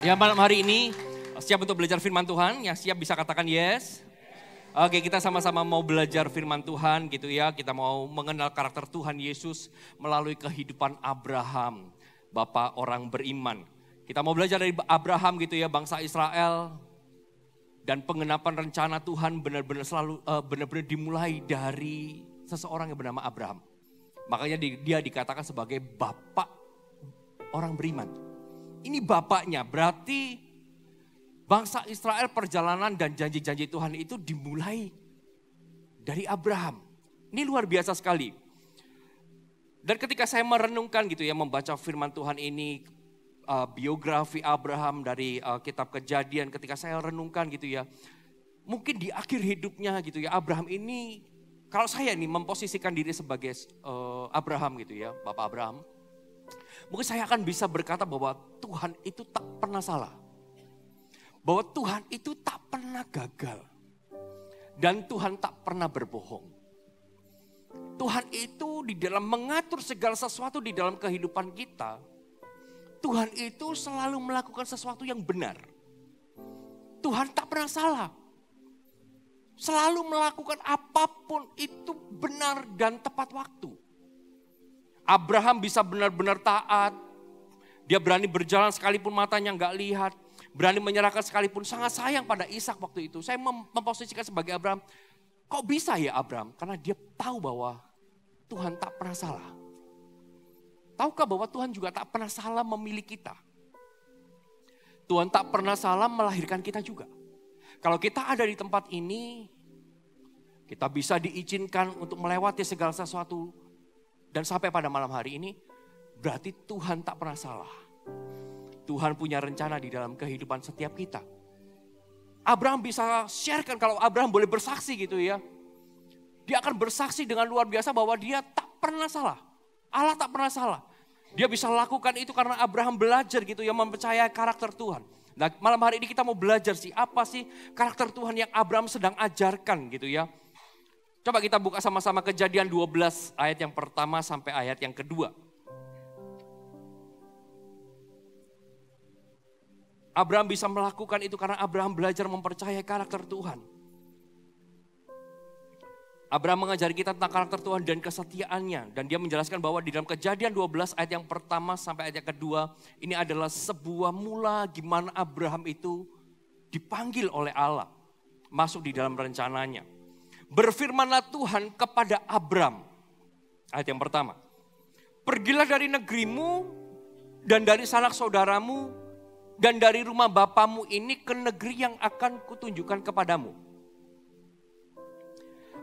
Ya, malam hari ini siap untuk belajar firman Tuhan? Yang siap bisa katakan yes. Oke, kita sama-sama mau belajar firman Tuhan gitu ya. Kita mau mengenal karakter Tuhan Yesus melalui kehidupan Abraham, Bapak orang beriman. Kita mau belajar dari Abraham gitu ya, bangsa Israel. Dan pengenapan rencana Tuhan benar-benar dimulai dari seseorang yang bernama Abraham. Makanya dia dikatakan sebagai Bapak orang beriman. Ini bapaknya, berarti bangsa Israel perjalanan dan janji-janji Tuhan itu dimulai dari Abraham. Ini luar biasa sekali. Dan ketika saya merenungkan gitu ya, membaca firman Tuhan ini, biografi Abraham dari kitab Kejadian, ketika saya renungkan gitu ya, mungkin di akhir hidupnya gitu ya, Abraham ini, kalau saya nih memposisikan diri sebagai Abraham gitu ya, Bapak Abraham, mungkin saya akan bisa berkata bahwa Tuhan itu tak pernah salah. Bahwa Tuhan itu tak pernah gagal. Dan Tuhan tak pernah berbohong. Tuhan itu di dalam mengatur segala sesuatu di dalam kehidupan kita. Tuhan itu selalu melakukan sesuatu yang benar. Tuhan tak pernah salah. Selalu melakukan apapun itu benar dan tepat waktu. Abraham bisa benar-benar taat. Dia berani berjalan sekalipun matanya nggak lihat. Berani menyerahkan sekalipun, sangat sayang pada Ishak waktu itu. Saya memposisikan sebagai Abraham. Kok bisa ya Abraham? Karena dia tahu bahwa Tuhan tak pernah salah. Tahukah bahwa Tuhan juga tak pernah salah memilih kita? Tuhan tak pernah salah melahirkan kita juga. Kalau kita ada di tempat ini, kita bisa diizinkan untuk melewati segala sesuatu. Dan sampai pada malam hari ini, berarti Tuhan tak pernah salah. Tuhan punya rencana di dalam kehidupan setiap kita. Abraham bisa sharekan kalau Abraham boleh bersaksi gitu ya. Dia akan bersaksi dengan luar biasa bahwa dia tak pernah salah. Allah tak pernah salah. Dia bisa lakukan itu karena Abraham belajar gitu ya, mempercayai karakter Tuhan. Nah, malam hari ini kita mau belajar sih, apa sih karakter Tuhan yang Abraham sedang ajarkan gitu ya. Coba kita buka sama-sama Kejadian 12 ayat yang pertama sampai ayat yang kedua. Abraham bisa melakukan itu karena Abraham belajar mempercayai karakter Tuhan. Abraham mengajari kita tentang karakter Tuhan dan kesetiaannya. Dan dia menjelaskan bahwa di dalam Kejadian 12 ayat yang pertama sampai ayat yang kedua, ini adalah sebuah mula gimana Abraham itu dipanggil oleh Allah. Masuk di dalam rencananya. Berfirmanlah Tuhan kepada Abram. Ayat yang pertama. Pergilah dari negerimu dan dari sanak saudaramu dan dari rumah bapamu ini ke negeri yang akan kutunjukkan kepadamu.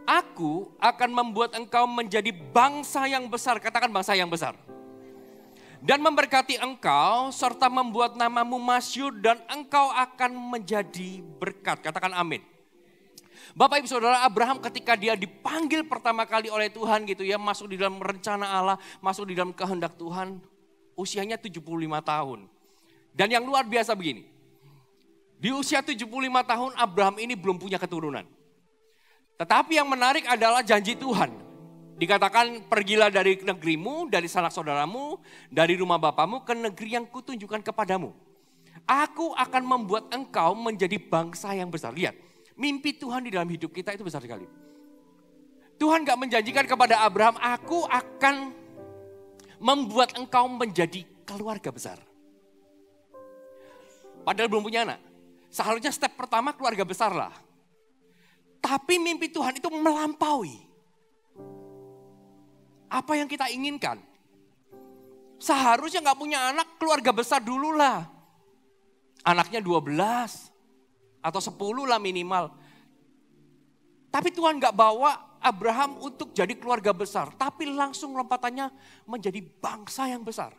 Aku akan membuat engkau menjadi bangsa yang besar. Katakan bangsa yang besar. Dan memberkati engkau serta membuat namamu masyhur dan engkau akan menjadi berkat. Katakan amin. Bapak Ibu Saudara, Abraham ketika dia dipanggil pertama kali oleh Tuhan gitu ya, masuk di dalam rencana Allah, masuk di dalam kehendak Tuhan, usianya 75 tahun. Dan yang luar biasa begini, di usia 75 tahun Abraham ini belum punya keturunan. Tetapi yang menarik adalah janji Tuhan. Dikatakan pergilah dari negerimu, dari sanak saudaramu, dari rumah bapamu ke negeri yang kutunjukkan kepadamu. Aku akan membuat engkau menjadi bangsa yang besar. Lihat. Mimpi Tuhan di dalam hidup kita itu besar sekali. Tuhan gak menjanjikan kepada Abraham, aku akan membuat engkau menjadi keluarga besar. Padahal belum punya anak. Seharusnya step pertama keluarga besar lah. Tapi mimpi Tuhan itu melampaui apa yang kita inginkan. Seharusnya gak punya anak, keluarga besar dulu lah. Anaknya 12. Atau 10 lah minimal. Tapi Tuhan gak bawa Abraham untuk jadi keluarga besar. Tapi langsung lompatannya menjadi bangsa yang besar.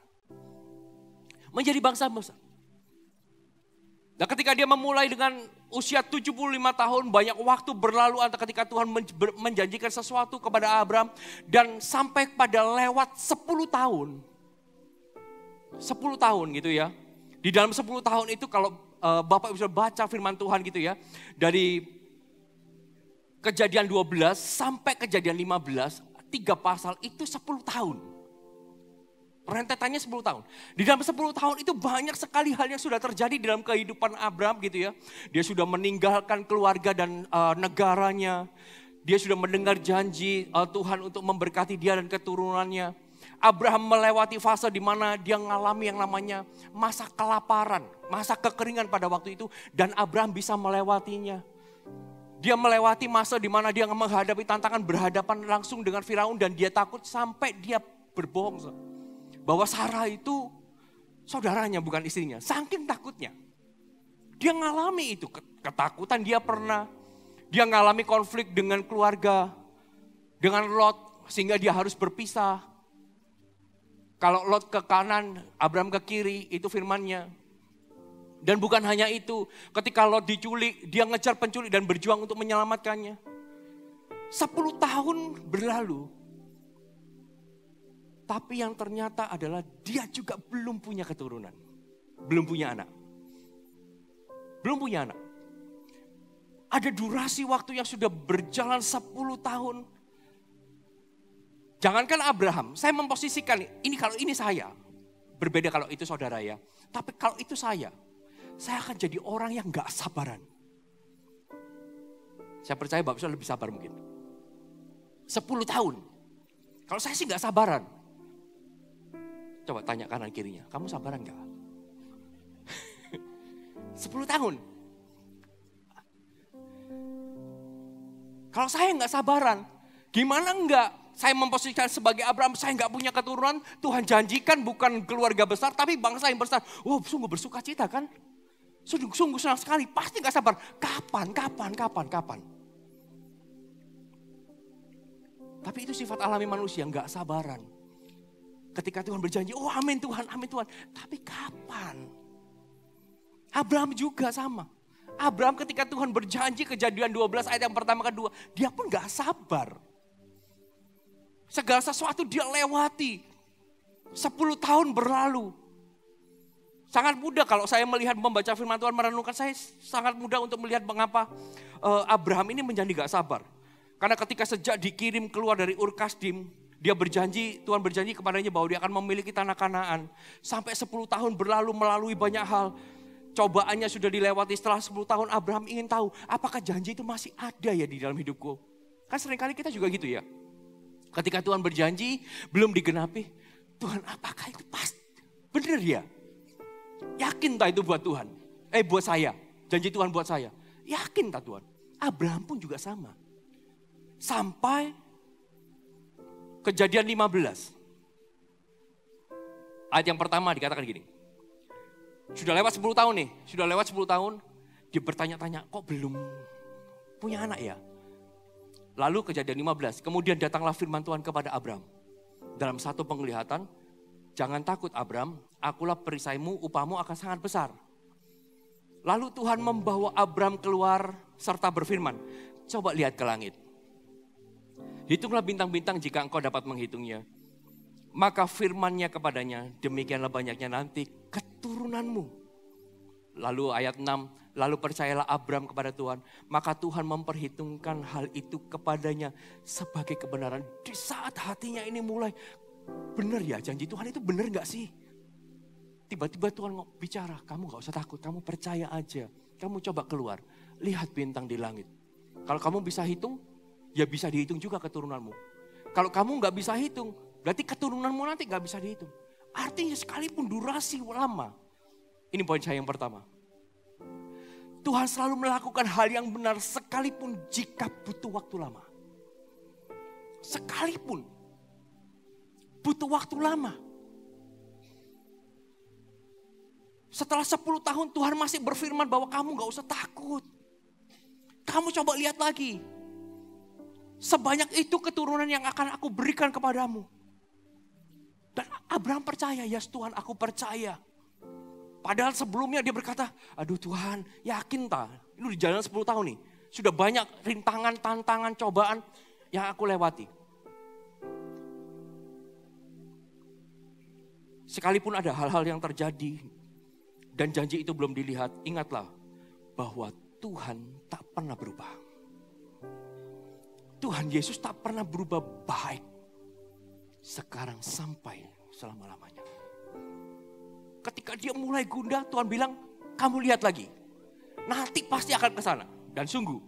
Menjadi bangsa besar. Nah ketika dia memulai dengan usia 75 tahun, banyak waktu berlalu antara ketika Tuhan menjanjikan sesuatu kepada Abraham. Dan sampai pada lewat 10 tahun. 10 tahun gitu ya. Di dalam 10 tahun itu kalau Bapak bisa baca firman Tuhan gitu ya. Dari Kejadian 12 sampai Kejadian 15, 3 pasal itu 10 tahun. Rentetannya 10 tahun. Di dalam 10 tahun itu banyak sekali hal yang sudah terjadi dalam kehidupan Abraham gitu ya. Dia sudah meninggalkan keluarga dan negaranya. Dia sudah mendengar janji Tuhan untuk memberkati dia dan keturunannya. Abraham melewati fase di mana dia mengalami yang namanya masa kelaparan, masa kekeringan pada waktu itu. Dan Abraham bisa melewatinya. Dia melewati masa di mana dia menghadapi tantangan berhadapan langsung dengan Firaun dan dia takut sampai dia berbohong. Bahwa Sarah itu saudaranya bukan istrinya. Saking takutnya. Dia ngalami itu. Ketakutan dia pernah. Dia ngalami konflik dengan keluarga. Dengan Lot. Sehingga dia harus berpisah. Kalau Lot ke kanan, Abraham ke kiri. Itu firmannya. Dan bukan hanya itu. Ketika Lot diculik, dia ngejar penculik dan berjuang untuk menyelamatkannya. 10 tahun berlalu. Tapi yang ternyata adalah dia juga belum punya keturunan. Belum punya anak. Belum punya anak. Ada durasi waktu yang sudah berjalan 10 tahun. Jangankan Abraham, saya memposisikan ini kalau ini saya. Berbeda kalau itu saudara ya. Tapi kalau itu saya akan jadi orang yang gak sabaran. Saya percaya Bapak lebih sabar mungkin. 10 tahun. Kalau saya sih gak sabaran. Coba tanya kanan kirinya, kamu sabaran gak? 10 tahun. Kalau saya gak sabaran, gimana enggak? Saya memposisikan sebagai Abraham, saya gak punya keturunan. Tuhan janjikan bukan keluarga besar, tapi bangsa yang besar. Oh, sungguh bersuka cita kan? Sungguh senang sekali, pasti gak sabar. Kapan? Tapi itu sifat alami manusia, gak sabaran. Ketika Tuhan berjanji, oh amin Tuhan. Tapi kapan? Abraham juga sama. Abraham ketika Tuhan berjanji Kejadian 12 ayat yang pertama kedua. Dia pun gak sabar. Segala sesuatu dia lewati. 10 tahun berlalu. Sangat mudah kalau saya melihat membaca firman Tuhan merenungkan. Saya sangat mudah untuk melihat mengapa Abraham ini menjadi gak sabar. Karena ketika sejak dikirim keluar dari Ur Kasdim. Dia berjanji, Tuhan berjanji kepadanya bahwa dia akan memiliki tanah Kanaan. Sampai 10 tahun berlalu melalui banyak hal. Cobaannya sudah dilewati setelah 10 tahun Abraham ingin tahu apakah janji itu masih ada ya di dalam hidupku. Kan seringkali kita juga gitu ya. Ketika Tuhan berjanji belum digenapi. Tuhan apakah itu pasti? Benar ya? Yakin tak itu buat Tuhan? Buat saya. Janji Tuhan buat saya. Yakin tak Tuhan? Abraham pun juga sama. Sampai Kejadian 15. Ayat yang pertama dikatakan gini. Sudah lewat 10 tahun nih. Sudah lewat 10 tahun. Dia bertanya-tanya kok belum punya anak ya? Lalu Kejadian 15. Kemudian datanglah firman Tuhan kepada Abraham. Dalam satu penglihatan. Jangan takut Abraham. Akulah perisaimu, upahmu akan sangat besar. Lalu Tuhan membawa Abraham keluar serta berfirman. Coba lihat ke langit. Hitunglah bintang-bintang jika engkau dapat menghitungnya. Maka firman-Nya kepadanya, demikianlah banyaknya nanti keturunanmu. Lalu ayat 6, lalu percayalah Abraham kepada Tuhan. Maka Tuhan memperhitungkan hal itu kepadanya sebagai kebenaran. Di saat hatinya ini mulai, benar ya janji Tuhan itu benar gak sih? Tiba-tiba Tuhan bicara, kamu gak usah takut, kamu percaya aja. Kamu coba keluar, lihat bintang di langit. Kalau kamu bisa hitung, ya bisa dihitung juga keturunanmu. Kalau kamu gak bisa hitung, berarti keturunanmu nanti gak bisa dihitung. Artinya sekalipun durasi lama. Ini poin saya yang pertama. Tuhan selalu melakukan hal yang benar sekalipun jika butuh waktu lama. Sekalipun butuh waktu lama. Setelah 10 tahun Tuhan masih berfirman bahwa kamu gak usah takut. Kamu coba lihat lagi. Sebanyak itu keturunan yang akan aku berikan kepadamu. Dan Abraham percaya, ya Tuhan aku percaya. Padahal sebelumnya dia berkata, aduh Tuhan yakin tak? Ini udah jalan 10 tahun nih. Sudah banyak rintangan, tantangan, cobaan yang aku lewati. Sekalipun ada hal-hal yang terjadi dan janji itu belum dilihat, ingatlah bahwa Tuhan tak pernah berubah. Tuhan Yesus tak pernah berubah baik. Sekarang sampai selama-lamanya. Ketika dia mulai gundah, Tuhan bilang, kamu lihat lagi. Nanti pasti akan ke sana. Dan sungguh,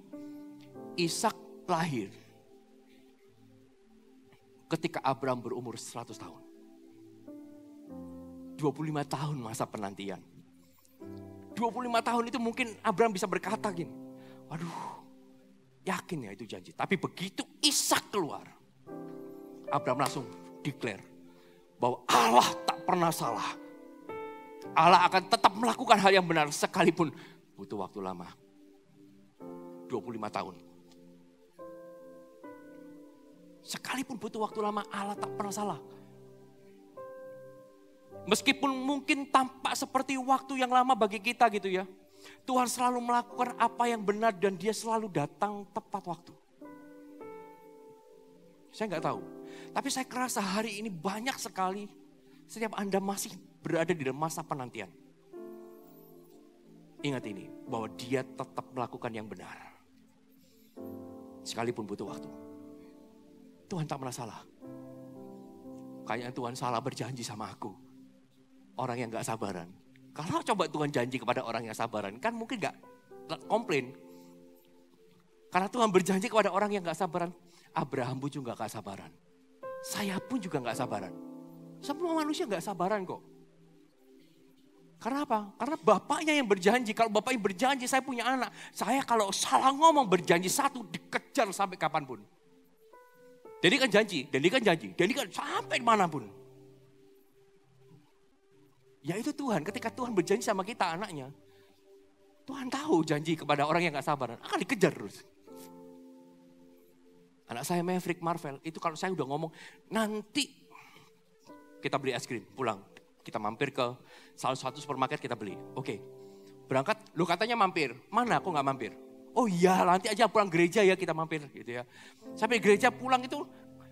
Ishak lahir ketika Abraham berumur 100 tahun. 25 tahun masa penantian. 25 tahun itu mungkin Abraham bisa berkata gini, waduh, yakin ya itu janji. Tapi begitu Ishak keluar, Abraham langsung declare bahwa Allah tak pernah salah. Allah akan tetap melakukan hal yang benar sekalipun butuh waktu lama. 25 tahun. Sekalipun butuh waktu lama, Allah tak pernah salah. Meskipun mungkin tampak seperti waktu yang lama bagi kita gitu ya. Tuhan selalu melakukan apa yang benar dan dia selalu datang tepat waktu. Saya nggak tahu. Tapi saya kerasa hari ini banyak sekali setiap Anda masih berada di dalam masa penantian. Ingat ini, bahwa dia tetap melakukan yang benar. Sekalipun butuh waktu. Tuhan tak pernah salah. Kayaknya Tuhan salah berjanji sama aku. Orang yang gak sabaran. Kalau coba Tuhan janji kepada orang yang sabaran, kan mungkin gak komplain. Karena Tuhan berjanji kepada orang yang gak sabaran. Abraham pun juga gak sabaran. Saya pun juga gak sabaran. Semua manusia gak sabaran kok. Karena apa? Karena bapaknya yang berjanji. Kalau bapaknya berjanji, saya punya anak. Saya kalau salah ngomong berjanji satu, dikejar sampai kapanpun. Dan dia kan janji, dan dia kan janji, dan dia kan sampai dimanapun. Ya itu Tuhan, ketika Tuhan berjanji sama kita anaknya. Tuhan tahu janji kepada orang yang gak sabaran, akan dikejar terus. Anak saya Maverick Marvel, itu kalau saya udah ngomong, nanti kita beli es krim, pulang. Kita mampir ke salah satu supermarket kita beli. Oke, berangkat, lu katanya mampir, mana aku gak mampir? Oh iya, nanti aja pulang gereja ya kita mampir gitu ya. Sampai gereja pulang itu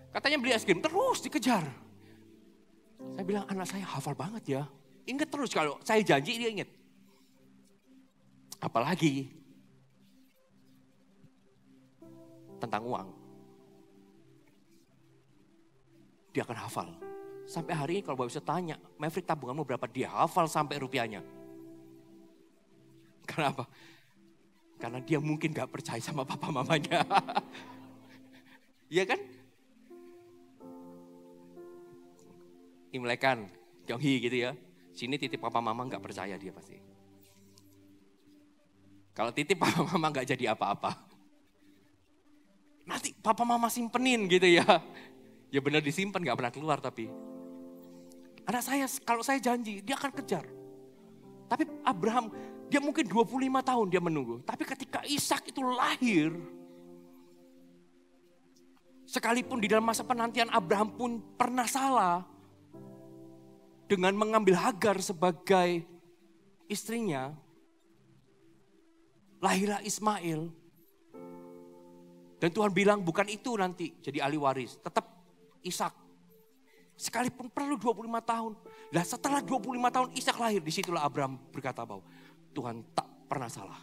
katanya beli es krim, terus dikejar. Saya bilang anak saya hafal banget ya. Ingat terus kalau saya janji dia ingat. Apalagi tentang uang. Dia akan hafal. Sampai hari ini kalau Bapak bisa tanya, Maverick tabunganmu berapa? Dia hafal sampai rupiahnya. Kenapa? Karena dia mungkin gak percaya sama papa mamanya. Iya kan? Imlekan, Kyunghi gitu ya. Sini titip papa mama gak percaya dia pasti. Kalau titip papa mama gak jadi apa-apa. Nanti papa mama simpenin gitu ya. Ya benar disimpan gak pernah keluar tapi. Anak saya kalau saya janji dia akan kejar. Tapi Abraham dia mungkin 25 tahun dia menunggu. Tapi ketika Ishak itu lahir. Sekalipun di dalam masa penantian Abraham pun pernah salah. Dengan mengambil Hagar sebagai istrinya. Lahirlah Ismail. Dan Tuhan bilang bukan itu nanti jadi ahli waris. Tetap Ishak. Sekalipun perlu 25 tahun. Nah setelah 25 tahun Ishak lahir. Disitulah Abraham berkata bahwa Tuhan tak pernah salah.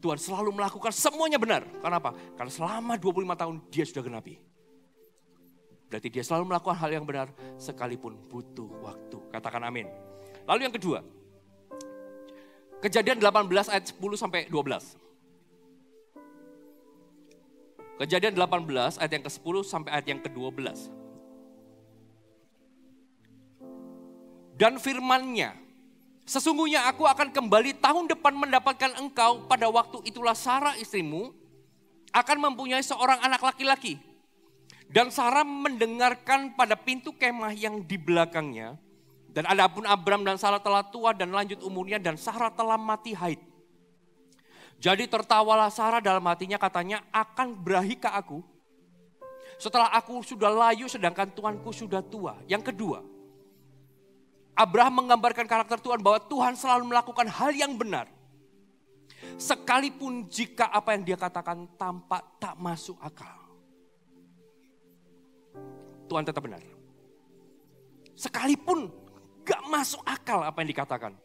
Tuhan selalu melakukan semuanya benar. Kenapa? Karena selama 25 tahun dia sudah genapi. Berarti dia selalu melakukan hal yang benar sekalipun butuh waktu. Katakan amin. Lalu yang kedua. Kejadian 18 ayat 10 sampai 12. Kejadian 18 ayat yang ke-10 sampai ayat yang ke-12. Dan firman-Nya, sesungguhnya aku akan kembali tahun depan mendapatkan engkau, pada waktu itulah Sarah istrimu akan mempunyai seorang anak laki-laki. Dan Sarah mendengarkan pada pintu kemah yang di belakangnya. Dan adapun Abram dan Sarah telah tua dan lanjut umurnya dan Sarah telah mati haid. Jadi tertawalah Sarah dalam hatinya, katanya, akan berahikah aku setelah aku sudah layu sedangkan tuanku sudah tua. Yang kedua, Abraham menggambarkan karakter Tuhan bahwa Tuhan selalu melakukan hal yang benar. Sekalipun jika apa yang dia katakan tampak tak masuk akal. Tuhan tetap benar. Sekalipun gak masuk akal apa yang dikatakan.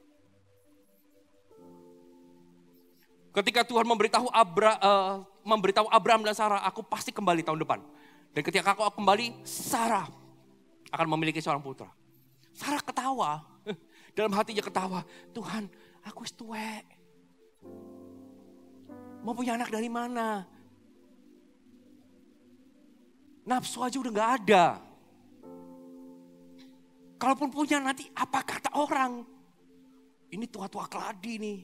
Ketika Tuhan memberitahu Abraham dan Sarah, aku pasti kembali tahun depan. Dan ketika aku kembali, Sarah akan memiliki seorang putra. Sarah ketawa. Dalam hatinya ketawa. Tuhan, aku tuwek. Mau punya anak dari mana? Nafsu aja udah gak ada. Kalaupun punya nanti apa kata orang? Ini tua-tua keladi nih.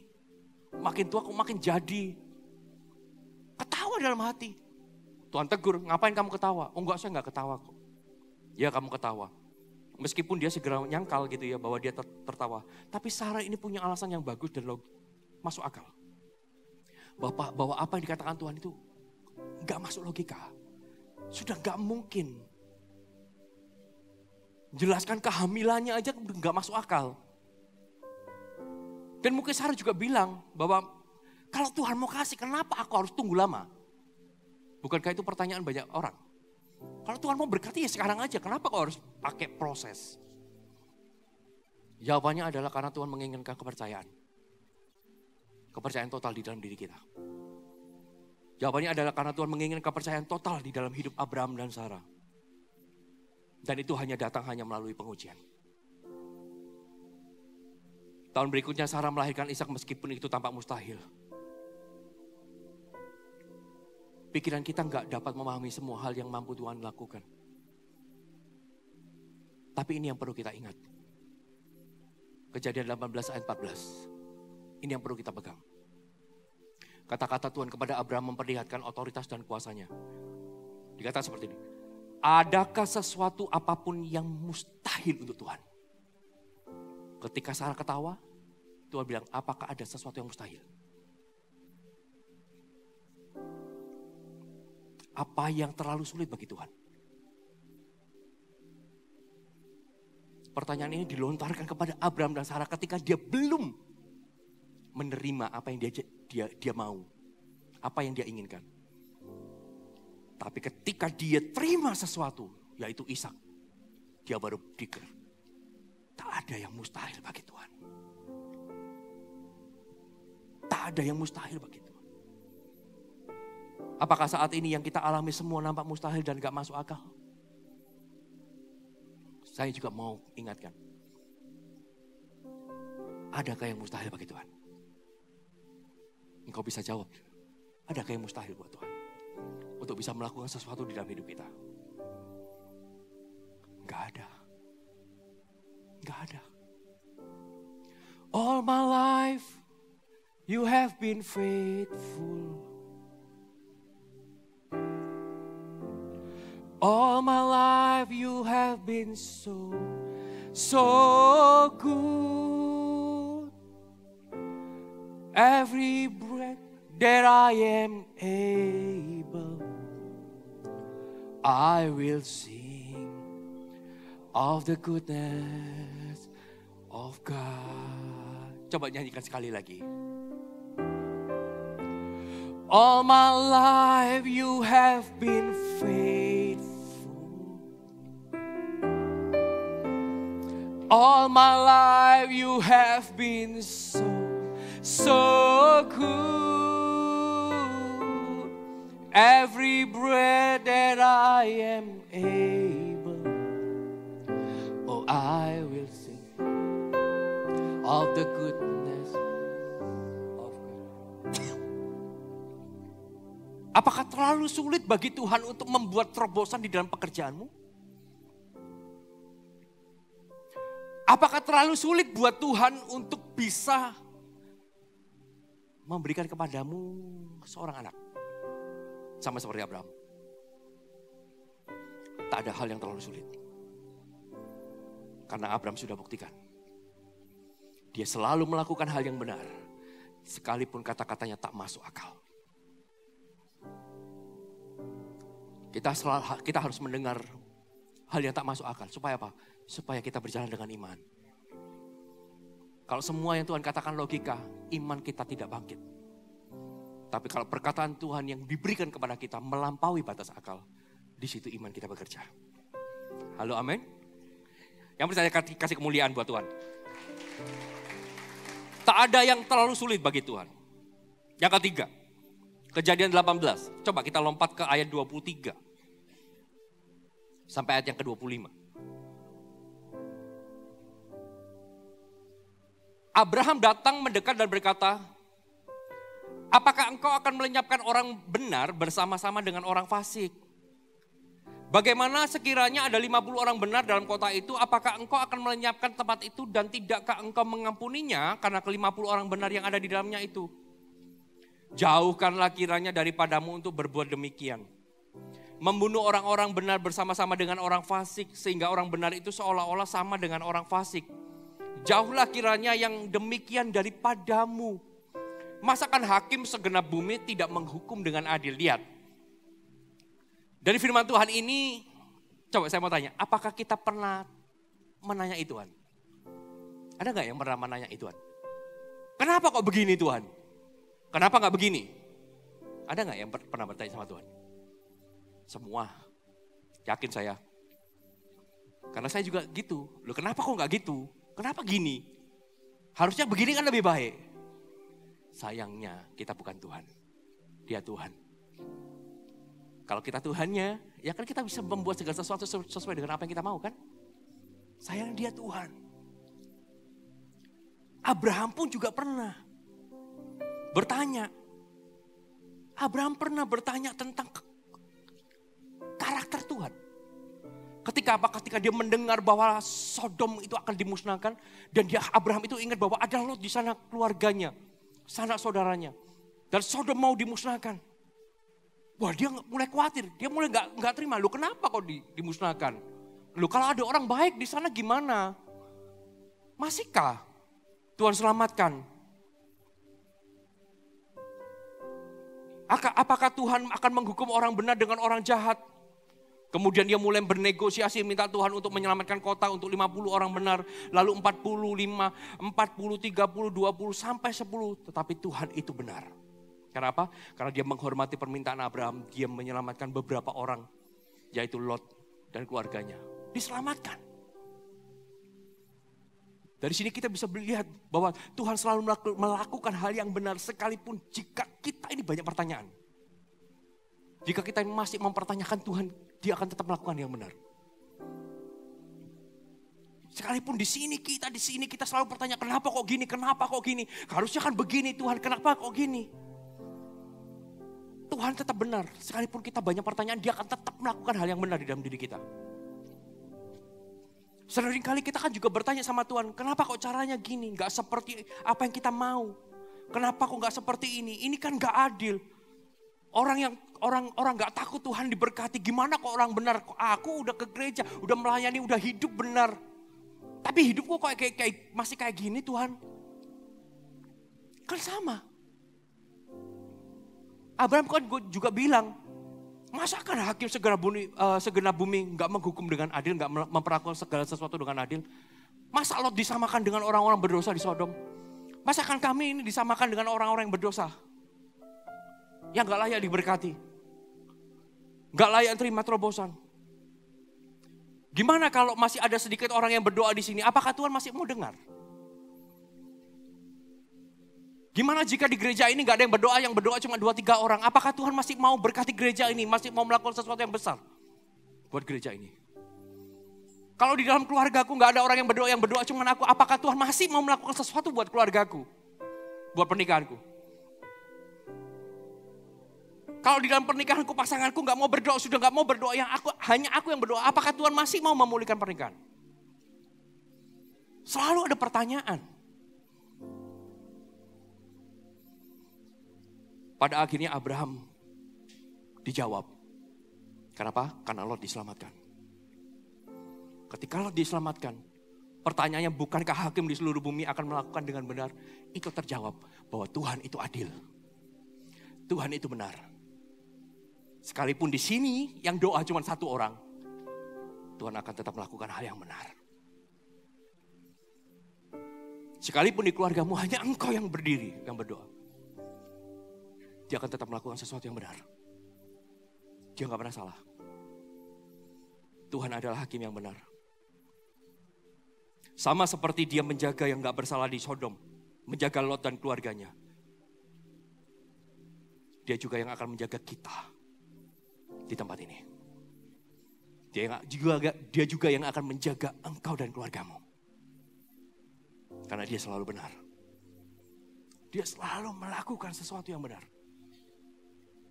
Makin tua kok makin jadi. Ketawa dalam hati. Tuhan tegur, ngapain kamu ketawa? Oh enggak, saya enggak ketawa kok. Ya kamu ketawa. Meskipun dia segera nyangkal gitu ya bahwa dia tertawa. Tapi Sarah ini punya alasan yang bagus dan masuk akal. Bahwa apa yang dikatakan Tuhan itu enggak masuk logika. Sudah enggak mungkin. Jelaskan kehamilannya aja enggak masuk akal. Dan mungkin Sarah juga bilang bahwa kalau Tuhan mau kasih, kenapa aku harus tunggu lama? Bukankah itu pertanyaan banyak orang? Kalau Tuhan mau berkati ya sekarang aja, kenapa kau harus pakai proses? Jawabannya adalah karena Tuhan menginginkan kepercayaan. Kepercayaan total di dalam diri kita. Jawabannya adalah karena Tuhan menginginkan kepercayaan total di dalam hidup Abraham dan Sarah. Dan itu hanya datang melalui pengujian. Tahun berikutnya Sarah melahirkan Ishak meskipun itu tampak mustahil. Pikiran kita nggak dapat memahami semua hal yang mampu Tuhan lakukan. Tapi ini yang perlu kita ingat. Kejadian 18 ayat 14. Ini yang perlu kita pegang. Kata-kata Tuhan kepada Abraham memperlihatkan otoritas dan kuasanya. Dikatakan seperti ini. Adakah sesuatu apapun yang mustahil untuk Tuhan? Ketika Sarah ketawa, Tuhan bilang, apakah ada sesuatu yang mustahil? Apa yang terlalu sulit bagi Tuhan? Pertanyaan ini dilontarkan kepada Abraham dan Sarah ketika dia belum menerima apa yang dia mau. Apa yang dia inginkan. Tapi ketika dia terima sesuatu, yaitu Ishak, dia baru declare, tak ada yang mustahil bagi Tuhan. Tak ada yang mustahil bagi Tuhan. Apakah saat ini yang kita alami semua nampak mustahil dan gak masuk akal? Saya juga mau ingatkan. Adakah yang mustahil bagi Tuhan? Engkau bisa jawab. Adakah yang mustahil buat Tuhan? Untuk bisa melakukan sesuatu di dalam hidup kita. Gak ada. Gak ada. All my life you have been faithful. All my life you have been so good. Every breath that I am able, I will sing of the goodness of God. Coba nyanyikan sekali lagi. All my life you have been faithful. All my life you have been so good. Every breath that I am able, oh I will sing of the goodness of God. Apakah terlalu sulit bagi Tuhan untuk membuat terobosan di dalam pekerjaanmu? Apakah terlalu sulit buat Tuhan untuk bisa memberikan kepadamu seorang anak? Sama seperti Abraham. Tak ada hal yang terlalu sulit. Karena Abraham sudah buktikan. Dia selalu melakukan hal yang benar. Sekalipun kata-katanya tak masuk akal. Kita harus mendengar hal yang tak masuk akal. Supaya apa? Supaya kita berjalan dengan iman. Kalau semua yang Tuhan katakan logika, iman kita tidak bangkit. Tapi kalau perkataan Tuhan yang diberikan kepada kita melampaui batas akal, di situ iman kita bekerja. Halo, amin. Yang percaya kasih kemuliaan buat Tuhan. Tak ada yang terlalu sulit bagi Tuhan. Yang ketiga, Kejadian 18. Coba kita lompat ke ayat 23. Sampai ayat yang ke-25. Abraham datang mendekat dan berkata, apakah engkau akan melenyapkan orang benar bersama-sama dengan orang fasik? Bagaimana sekiranya ada 50 orang benar dalam kota itu, apakah engkau akan melenyapkan tempat itu dan tidakkah engkau mengampuninya karena ke-50 orang benar yang ada di dalamnya itu? Jauhkanlah kiranya daripadamu untuk berbuat demikian. Membunuh orang-orang benar bersama-sama dengan orang fasik sehingga orang benar itu seolah-olah sama dengan orang fasik. Jauhlah kiranya yang demikian daripadamu. Masakan hakim segenap bumi tidak menghukum dengan adil? Lihat. Dari firman Tuhan ini, coba saya mau tanya, apakah kita pernah menanyai Tuhan? Ada gak yang pernah menanyai Tuhan? Kenapa kok begini Tuhan? Kenapa gak begini? Ada gak yang pernah bertanya sama Tuhan? Semua, yakin saya. Karena saya juga gitu. Loh kenapa kok gak gitu? Kenapa gini? Harusnya begini kan lebih baik. Sayangnya kita bukan Tuhan. Dia Tuhan. Kalau kita Tuhannya, ya kan kita bisa membuat segala sesuatu sesuai dengan apa yang kita mau kan? Sayang dia Tuhan. Abraham pun juga pernah bertanya. Abraham pernah bertanya tentang karakter Tuhan. Ketika dia mendengar bahwa Sodom itu akan dimusnahkan. Dan Abraham itu ingat bahwa ada Lot di sana keluarganya. Sanak saudaranya. Dan Sodom mau dimusnahkan. Wah dia mulai khawatir. Dia mulai gak terima. Loh kenapa kok dimusnahkan? Loh kalau ada orang baik di sana gimana? Masihkah Tuhan selamatkan? Apakah Tuhan akan menghukum orang benar dengan orang jahat? Kemudian dia mulai bernegosiasi minta Tuhan untuk menyelamatkan kota untuk 50 orang benar. Lalu 45, 40, 30, 20 sampai 10. Tetapi Tuhan itu benar. Kenapa? Karena dia menghormati permintaan Abraham. Dia menyelamatkan beberapa orang. Yaitu Lot dan keluarganya. Diselamatkan. Dari sini kita bisa melihat bahwa Tuhan selalu melakukan hal yang benar. Sekalipun jika kita ini banyak pertanyaan. Jika kita masih mempertanyakan Tuhan, dia akan tetap melakukan yang benar. Sekalipun di sini kita selalu bertanya, kenapa kok gini? Harusnya kan begini Tuhan, kenapa kok gini? Tuhan tetap benar. Sekalipun kita banyak pertanyaan, dia akan tetap melakukan hal yang benar di dalam diri kita. Seringkali kita kan juga bertanya sama Tuhan, kenapa kok caranya gini? Gak seperti apa yang kita mau. Kenapa kok gak seperti ini? Ini kan gak adil. Orang gak takut Tuhan diberkati. Gimana kok orang benar? Kok aku udah ke gereja, udah melayani, udah hidup benar. Tapi hidupku kok masih kayak gini Tuhan. Kan sama. Abraham kan juga bilang, masakan hakim segenap bumi gak menghukum dengan adil, gak memperlakukan segala sesuatu dengan adil. Masa Lot disamakan dengan orang-orang berdosa di Sodom? Masakan kami ini disamakan dengan orang-orang yang berdosa? Yang gak layak diberkati. Gak layak terima terobosan. Gimana kalau masih ada sedikit orang yang berdoa di sini? Apakah Tuhan masih mau dengar? Gimana jika di gereja ini gak ada yang berdoa cuma 2-3 orang? Apakah Tuhan masih mau berkati gereja ini? Masih mau melakukan sesuatu yang besar buat gereja ini? Kalau di dalam keluargaku gak ada orang yang berdoa cuma aku. Apakah Tuhan masih mau melakukan sesuatu buat keluargaku? Buat pernikahanku? Kalau di dalam pernikahanku pasanganku gak mau berdoa, sudah gak mau berdoa, hanya aku yang berdoa. Apakah Tuhan masih mau memulihkan pernikahan? Selalu ada pertanyaan. Pada akhirnya Abraham dijawab. Kenapa? Karena Lot diselamatkan. Ketika Lot diselamatkan, pertanyaannya bukankah hakim di seluruh bumi akan melakukan dengan benar? Itu terjawab bahwa Tuhan itu adil. Tuhan itu benar. Sekalipun di sini yang doa cuma 1 orang, Tuhan akan tetap melakukan hal yang benar. Sekalipun di keluargamu hanya engkau yang berdiri, yang berdoa, dia akan tetap melakukan sesuatu yang benar. Dia gak pernah salah. Tuhan adalah hakim yang benar. Sama seperti dia menjaga yang gak bersalah di Sodom, menjaga Lot dan keluarganya. Dia juga yang akan menjaga kita di tempat ini. Dia juga yang akan menjaga engkau dan keluargamu. Karena dia selalu benar. Dia selalu melakukan sesuatu yang benar.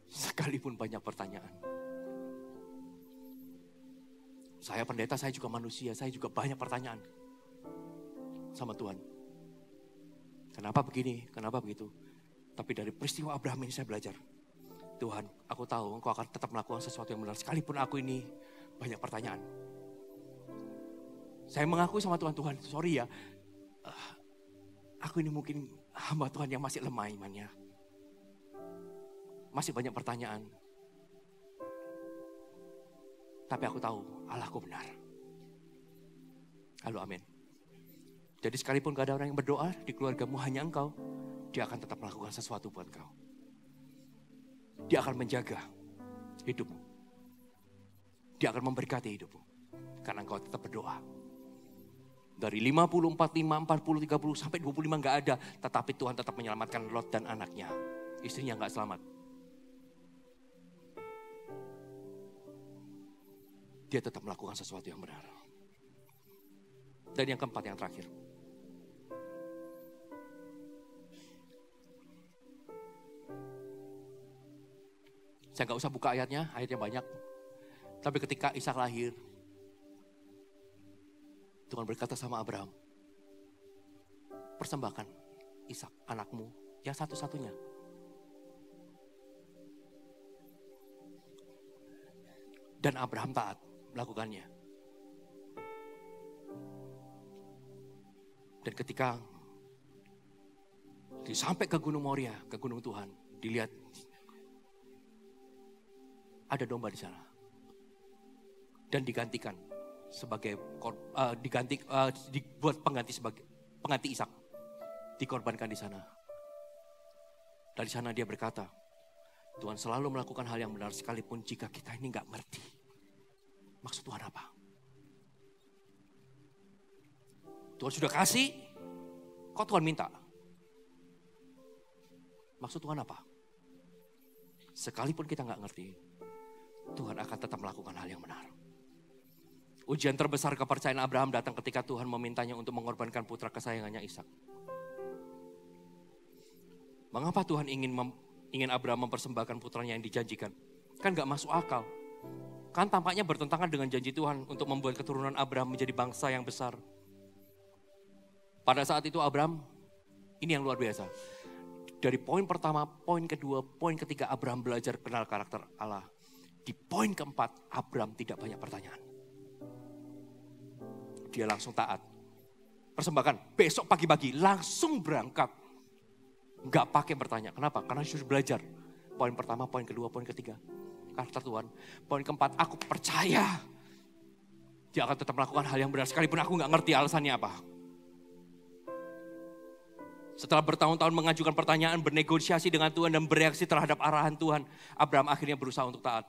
Sekalipun banyak pertanyaan. Saya pendeta, saya juga manusia, saya juga banyak pertanyaan sama Tuhan. Kenapa begini, kenapa begitu? Tapi dari peristiwa Abraham ini saya belajar. Tuhan, aku tahu Engkau akan tetap melakukan sesuatu yang benar. Sekalipun aku ini banyak pertanyaan. Saya mengakui sama Tuhan, Tuhan, sorry ya. Aku ini mungkin hamba Tuhan yang masih lemah imannya. Masih banyak pertanyaan. Tapi aku tahu Allahku benar. Halo, amin. Jadi sekalipun gak ada orang yang berdoa di keluargamu, hanya Engkau, Dia akan tetap melakukan sesuatu buat kau. Dia akan menjaga hidupmu. Dia akan memberkati hidupmu. Karena engkau tetap berdoa. Dari 50, 45, 40, 30 sampai 25 gak ada. Tetapi Tuhan tetap menyelamatkan Lot dan anaknya. Istrinya gak selamat. Dia tetap melakukan sesuatu yang benar. Dan yang keempat, yang terakhir. Saya gak usah buka ayatnya banyak. Tapi ketika Ishak lahir, Tuhan berkata sama Abraham, persembahkan Ishak, anakmu yang satu-satunya. Dan Abraham taat melakukannya. Dan ketika sampai ke Gunung Moria, ke Gunung Tuhan, dilihat ada domba di sana. Dan digantikan sebagai dibuat pengganti Ishak, dikorbankan di sana. Dari sana dia berkata, Tuhan selalu melakukan hal yang benar sekalipun jika kita ini nggak ngerti maksud Tuhan apa. Tuhan sudah kasih, kok Tuhan minta? Maksud Tuhan apa? Sekalipun kita nggak ngerti, Tuhan akan tetap melakukan hal yang benar. Ujian terbesar kepercayaan Abraham datang ketika Tuhan memintanya untuk mengorbankan putra kesayangannya Ishak. Mengapa Tuhan ingin Abraham mempersembahkan putranya yang dijanjikan? Kan gak masuk akal. Kan tampaknya bertentangan dengan janji Tuhan untuk membuat keturunan Abraham menjadi bangsa yang besar. Pada saat itu Abraham, ini yang luar biasa. Dari poin pertama, poin kedua, poin ketiga Abraham belajar kenal karakter Allah. Di poin keempat, Abraham tidak banyak pertanyaan. Dia langsung taat. Persembahkan, besok pagi-pagi langsung berangkat. Gak pakai bertanya, kenapa? Karena sudah belajar. Poin pertama, poin kedua, poin ketiga. Karakter Tuhan. Poin keempat, aku percaya. Dia akan tetap melakukan hal yang benar. Sekalipun aku gak ngerti alasannya apa. Setelah bertahun-tahun mengajukan pertanyaan, bernegosiasi dengan Tuhan dan bereaksi terhadap arahan Tuhan, Abraham akhirnya berusaha untuk taat.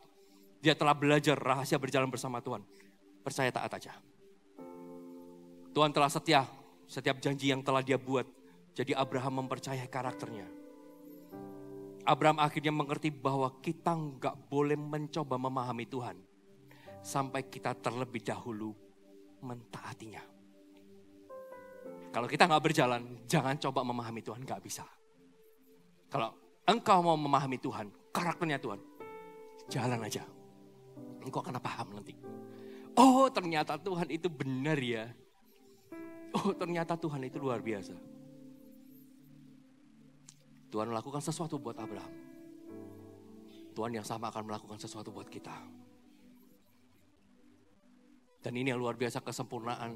Dia telah belajar rahasia berjalan bersama Tuhan. Percaya taat aja. Tuhan telah setia setiap janji yang telah dia buat. Jadi Abraham mempercayai karakternya. Abraham akhirnya mengerti bahwa kita nggak boleh mencoba memahami Tuhan. Sampai kita terlebih dahulu mentaatinya. Kalau kita nggak berjalan, jangan coba memahami Tuhan, nggak bisa. Kalau engkau mau memahami Tuhan, karakternya Tuhan, jalan aja. Engkau akan paham nanti. Oh ternyata Tuhan itu benar ya. Oh ternyata Tuhan itu luar biasa. Tuhan melakukan sesuatu buat Abraham. Tuhan yang sama akan melakukan sesuatu buat kita. Dan ini yang luar biasa, kesempurnaan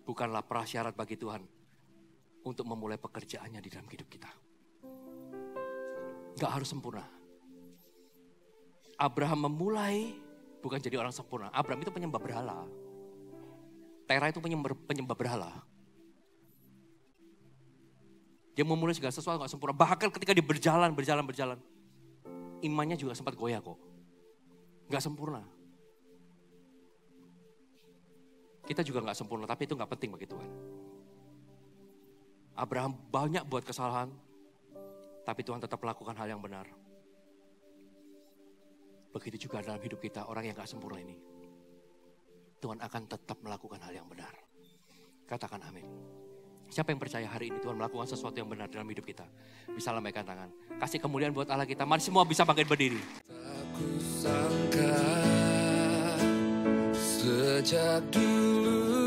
bukanlah prasyarat bagi Tuhan untuk memulai pekerjaannya di dalam hidup kita. Gak harus sempurna. Abraham memulai bukan jadi orang sempurna. Abraham itu penyembah berhala. Tera itu penyembah berhala. Dia memulai segala sesuatu gak sempurna. Bahkan ketika dia berjalan. Imannya juga sempat goyah kok. Gak sempurna. Kita juga gak sempurna, tapi itu gak penting bagi Tuhan. Abraham banyak buat kesalahan, tapi Tuhan tetap melakukan hal yang benar. Begitu juga dalam hidup kita, orang yang gak sempurna ini. Tuhan akan tetap melakukan hal yang benar. Katakan amin. Siapa yang percaya hari ini Tuhan melakukan sesuatu yang benar dalam hidup kita? Bisa lambaikan tangan. Kasih kemuliaan buat Allah kita. Mari semua bisa bangkit berdiri. Aku sangka sejak dulu